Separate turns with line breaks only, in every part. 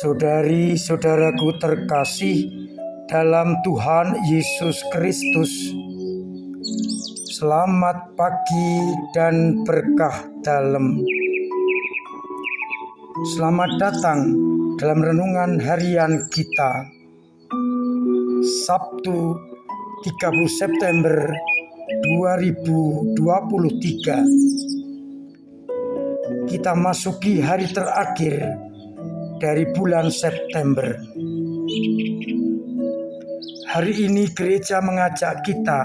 Saudari-saudaraku terkasih dalam Tuhan Yesus Kristus, selamat pagi dan berkah dalam. Selamat datang dalam renungan harian kita, Sabtu 30 September 2023. Kita masuki hari terakhir dari bulan September. Hari ini gereja mengajak kita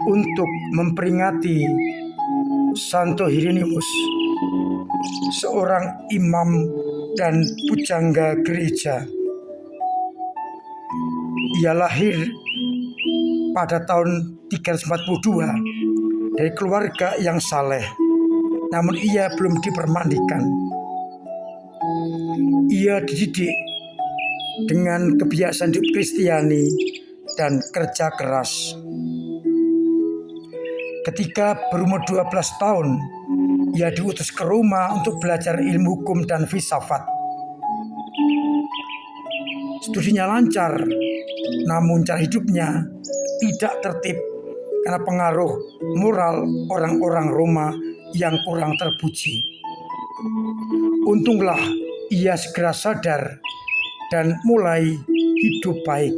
untuk memperingati Santo Hieronymus, seorang imam dan pujangga gereja. Ia lahir pada tahun 342 dari keluarga yang saleh, namun ia belum dipermandikan. Ia dididik dengan kebiasaan hidup Kristiani dan kerja keras. Ketika berumur 12 tahun, ia diutus ke Roma untuk belajar ilmu hukum dan filsafat. Studinya lancar, namun cara hidupnya tidak tertib karena pengaruh moral orang-orang Roma yang kurang terpuji. Untunglah ia segera sadar dan mulai hidup baik.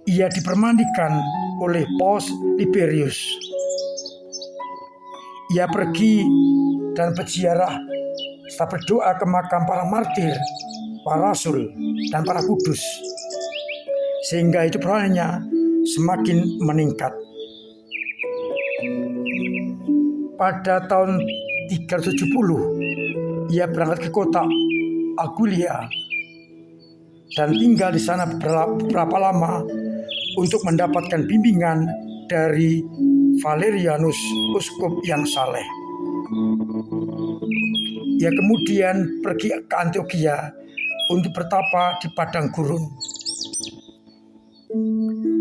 Ia dipermandikan oleh Paus Liberius. Ia pergi dan berziarah serta berdoa ke makam para martir, para rasul, dan para kudus, sehingga hidup rohaninya semakin meningkat. Pada tahun 370, ia berangkat ke kota Aquileia dan tinggal di sana beberapa lama untuk mendapatkan bimbingan dari Valerianus, uskup yang saleh. Ia kemudian pergi ke Antioquia untuk bertapa di padang gurun.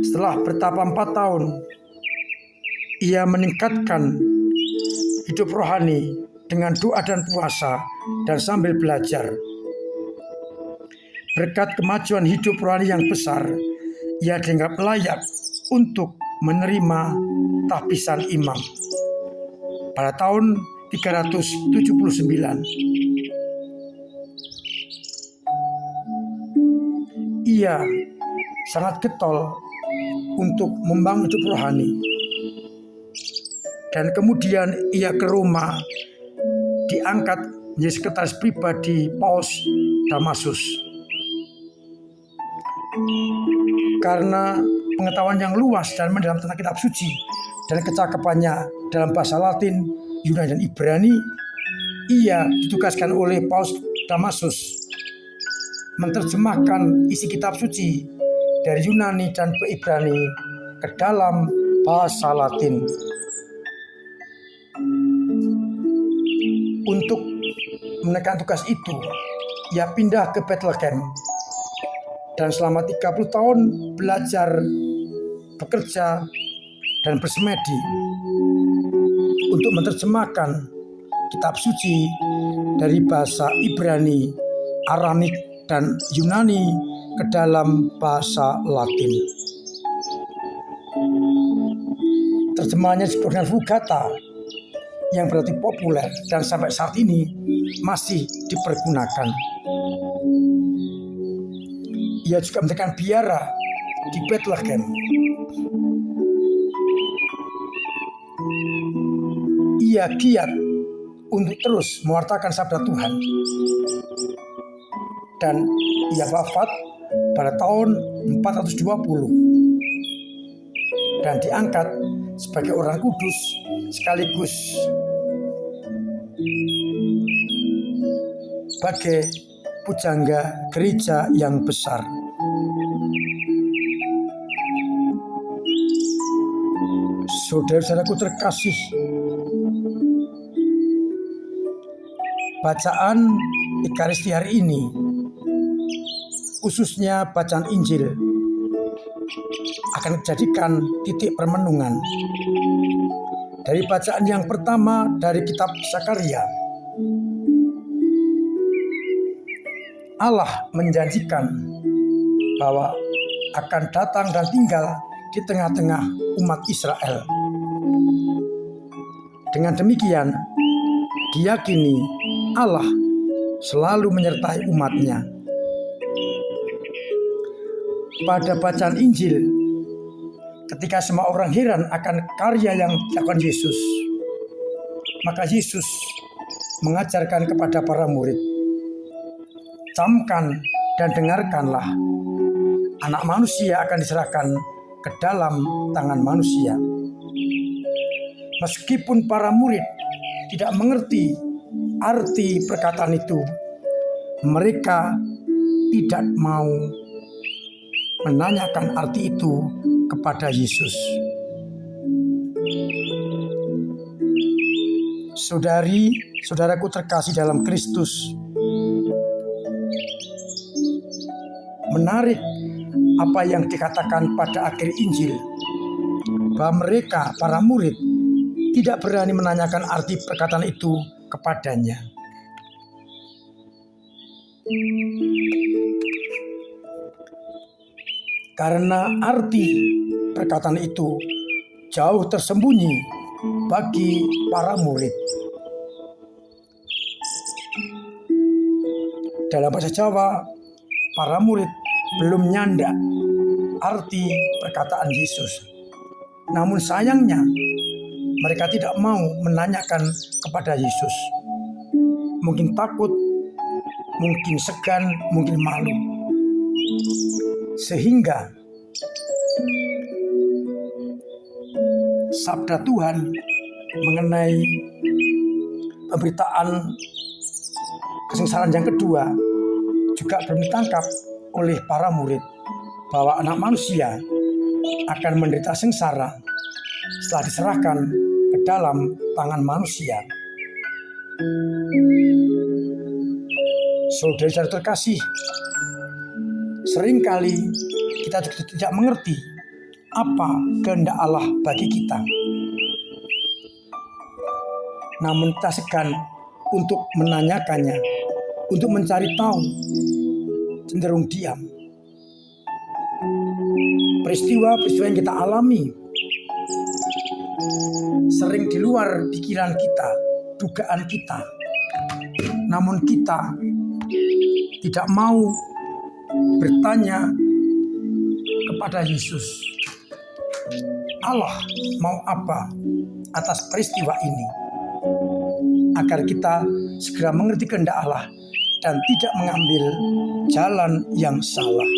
Setelah bertapa 4 tahun, ia meningkatkan hidup rohani dengan doa dan puasa dan sambil belajar. Berkat kemajuan hidup rohani yang besar, ia dianggap layak untuk menerima tahbisan imam pada tahun 379. Ia sangat getol untuk membangun hidup rohani. Dan kemudian ia ke Roma, diangkat menjadi sekretaris pribadi Paus Damasus. Karena pengetahuan yang luas dan mendalam tentang kitab suci dan kecakapannya dalam bahasa Latin, Yunani, dan Ibrani, ia ditugaskan oleh Paus Damasus menerjemahkan isi kitab suci dari Yunani dan Ibrani ke dalam bahasa Latin. Untuk menekan tugas itu, ia pindah ke Bethlehem dan selama 30 tahun belajar, bekerja, dan bersemedi untuk menerjemahkan kitab suci dari bahasa Ibrani, Aramik, dan Yunani ke dalam bahasa Latin. Terjemahannya disebut dengan Vulgata, yang berarti populer dan sampai saat ini masih dipergunakan. Ia juga mendirikan biara di Bethlehem. Ia giat untuk terus mewartakan sabda Tuhan. Dan ia wafat pada tahun 420 dan diangkat sebagai orang kudus sekaligus sebagai pujangga gereja yang besar. Saudara-saudaraku terkasih, bacaan Ekaristi hari ini, khususnya bacaan Injil, akan dijadikan titik permenungan. Dari bacaan yang pertama dari kitab Zakaria, Allah menjanjikan bahwa akan datang dan tinggal di tengah-tengah umat Israel. Dengan demikian, diyakini Allah selalu menyertai umatnya. Pada bacaan Injil, ketika semua orang heran akan karya yang dilakukan Yesus, maka Yesus mengajarkan kepada para murid, "Camkan dan dengarkanlah, Anak Manusia akan diserahkan ke dalam tangan manusia." Meskipun para murid tidak mengerti arti perkataan itu, mereka tidak mau menanyakan arti itu kepada Yesus. Saudaraku terkasih dalam Kristus, menarik apa yang dikatakan pada akhir Injil, bahwa mereka, para murid, tidak berani menanyakan arti perkataan itu kepadanya. Karena arti perkataan itu jauh tersembunyi bagi para murid. Dalam bahasa Jawa, para murid belum nyanda arti perkataan Yesus. Namun sayangnya, mereka tidak mau menanyakan kepada Yesus. Mungkin takut, mungkin segan, mungkin malu. Sehingga sabda Tuhan mengenai pemberitaan kesengsaraan yang kedua juga belum ditangkap oleh para murid, bahwa Anak Manusia akan menderita sengsara setelah diserahkan ke dalam tangan manusia. Saudara-saudara terkasih, seringkali kita juga tidak mengerti apa kehendak Allah bagi kita. Namun kita segan untuk menanyakannya, untuk mencari tahu, cenderung diam. Peristiwa-peristiwa yang kita alami sering di luar pikiran kita, dugaan kita. Namun kita tidak mau bertanya kepada Yesus, Allah mau apa atas peristiwa ini, agar kita segera mengerti kehendak Allah dan tidak mengambil jalan yang salah.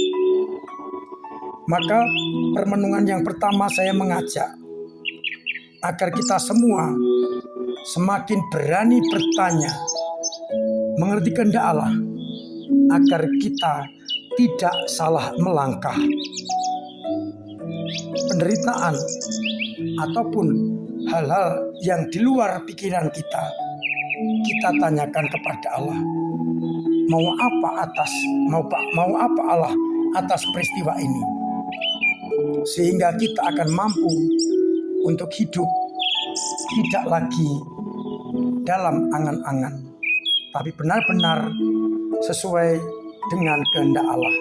Maka permenungan yang pertama saya mengajak agar kita semua semakin berani bertanya, mengerti kehendak Allah, agar kita tidak salah melangkah. Penderitaan ataupun hal-hal yang di luar pikiran kita tanyakan kepada Allah. Mau apa Allah atas peristiwa ini, sehingga kita akan mampu untuk hidup tidak lagi dalam angan-angan, tapi benar-benar sesuai dengan kehendak Allah.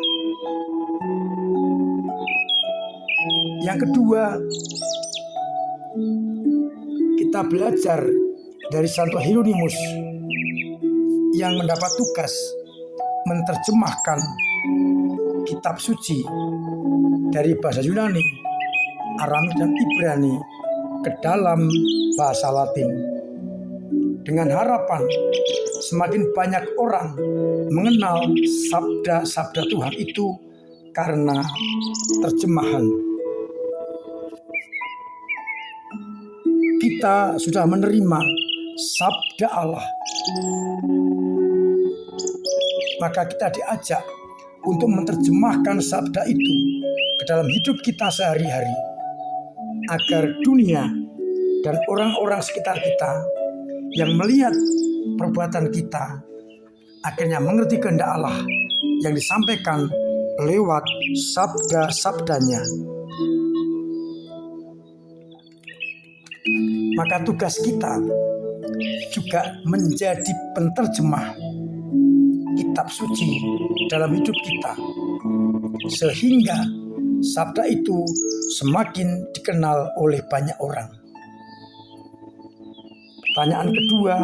Yang kedua, kita belajar dari Santo Hieronymus yang mendapat tugas menerjemahkan kitab suci dari bahasa Yunani, Arami dan Ibrani ke dalam bahasa Latin, dengan harapan semakin banyak orang mengenal sabda-sabda Tuhan itu karena terjemahan. Kita sudah menerima sabda Allah, maka kita diajak untuk menerjemahkan sabda itu ke dalam hidup kita sehari-hari, agar dunia dan orang-orang sekitar kita yang melihat perbuatan kita akhirnya mengerti kehendak Allah yang disampaikan lewat sabda-sabdanya. maka tugas kita juga menjadi penterjemah kitab suci dalam hidup kita, sehingga sabda itu semakin dikenal oleh banyak orang. Pertanyaan kedua,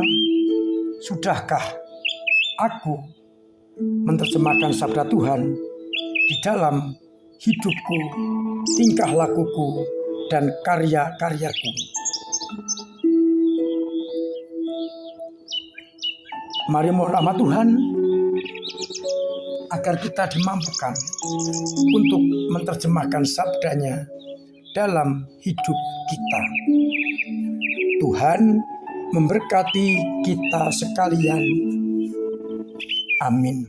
sudahkah aku menerjemahkan sabda Tuhan di dalam hidupku, tingkah lakuku, dan karya-karyaku? Mari mohon rahmat Tuhan agar kita dimampukan untuk menerjemahkan sabdanya dalam hidup kita. Tuhan memberkati kita sekalian. Amin.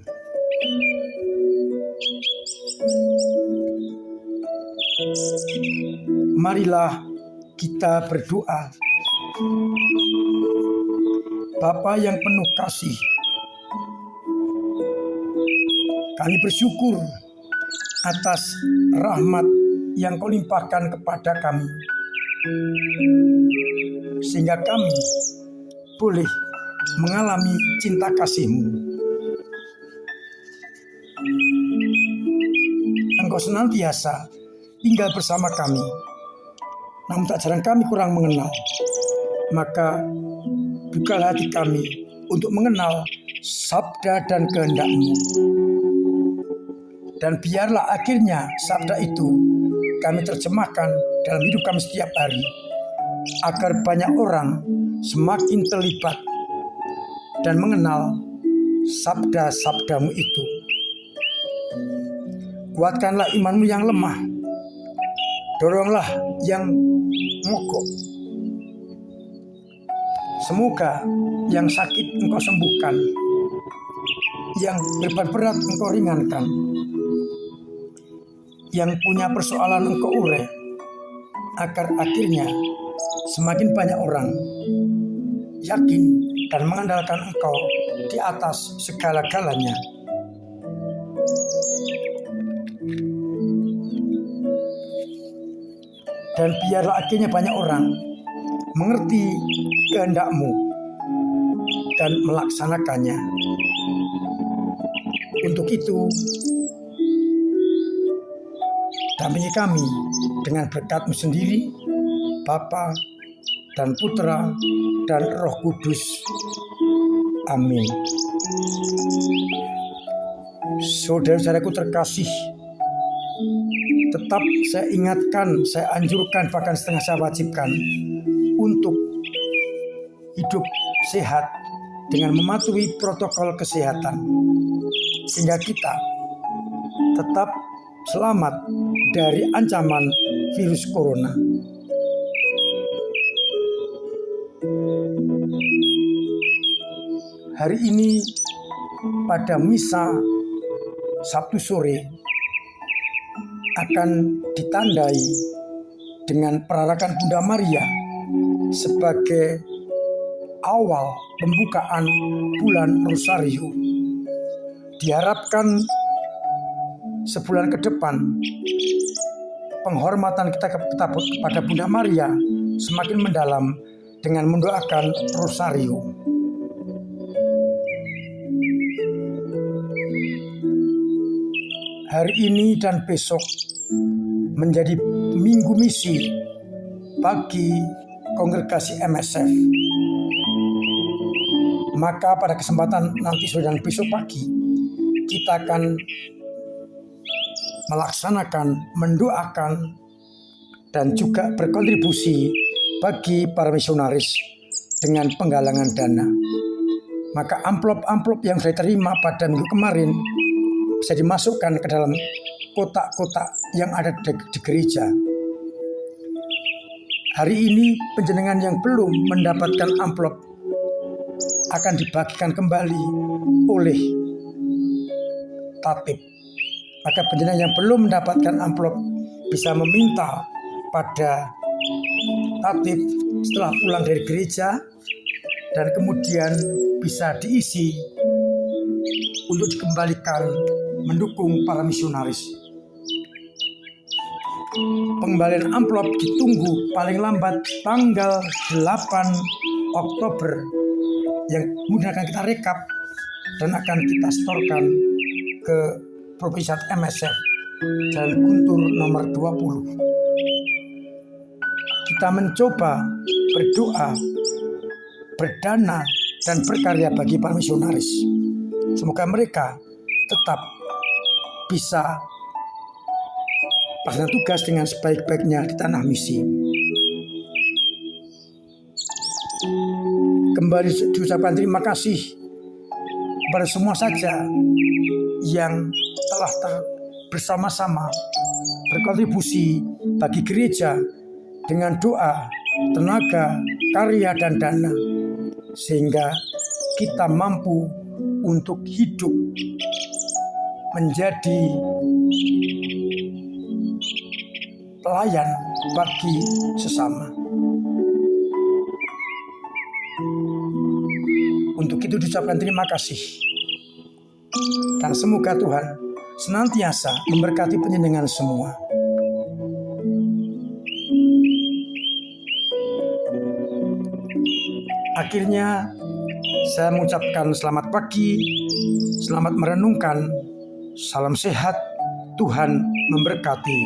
Marilah kita berdoa. Bapa yang penuh kasih, kami bersyukur atas rahmat yang Kau limpahkan kepada kami, sehingga kami boleh mengalami cinta kasih-Mu. Engkau senantiasa tinggal bersama kami, namun tak jarang kami kurang mengenal. Maka bukalah hati kami untuk mengenal sabda dan kehendak-Mu. Dan biarlah akhirnya sabda itu kami terjemahkan dalam hidup kami setiap hari, agar banyak orang semakin terlibat dan mengenal sabda-sabda-Mu itu. Kuatkanlah iman-Mu yang lemah, doronglah yang mogok. Semoga yang sakit Engkau sembuhkan, yang beban berat Engkau ringankan, yang punya persoalan Engkau urai, agar akhirnya semakin banyak orang yakin dan mengandalkan Engkau di atas segala-galanya. Dan biarlah akhirnya banyak orang mengerti kehendak-Mu dan melaksanakannya. Untuk itu, dampingi kami dengan berkat-Mu sendiri, Bapa dan Putra dan Roh Kudus. Amin. Saudara-saudaraku terkasih, tetap saya ingatkan, saya anjurkan, bahkan setengah saya wajibkan untuk hidup sehat dengan mematuhi protokol kesehatan, sehingga kita tetap selamat dari ancaman virus corona. Hari ini pada misa Sabtu sore akan ditandai dengan perarakan Bunda Maria sebagai awal pembukaan bulan Rosario. Diharapkan sebulan ke depan penghormatan kita kepada Bunda Maria semakin mendalam dengan mendoakan Rosario. Hari ini dan besok menjadi minggu misi bagi kongregasi MSF. Maka pada kesempatan nanti sore dan besok pagi kita akan melaksanakan, mendoakan, dan juga berkontribusi bagi para misionaris dengan penggalangan dana. Maka amplop-amplop yang saya terima pada minggu kemarin bisa dimasukkan ke dalam kotak-kotak yang ada di gereja. Hari ini panjenengan yang belum mendapatkan amplop akan dibagikan kembali oleh tatib. Maka panjenengan yang belum mendapatkan amplop bisa meminta pada tatib setelah pulang dari gereja, dan kemudian bisa diisi untuk dikembalikan mendukung para misionaris. Pengembalian amplop ditunggu paling lambat tanggal 8 Oktober yang kemudian akan kita rekap dan akan kita setorkan ke Provinsi MSF Jalan Guntur nomor 20. Kita mencoba berdoa, berdana, dan berkarya bagi para misionaris. Semoga mereka tetap bisa melaksanakan tugas dengan sebaik-baiknya di tanah misi. Kembali diucapkan terima kasih kepada semua saja yang telah bersama-sama berkontribusi bagi gereja dengan doa, tenaga, karya, dan dana, sehingga kita mampu untuk hidup menjadi pelayan bagi sesama. Untuk itu diucapkan terima kasih, dan semoga Tuhan senantiasa memberkati penjenengan semua. Akhirnya saya mengucapkan selamat pagi, selamat merenungkan, salam sehat, Tuhan memberkati.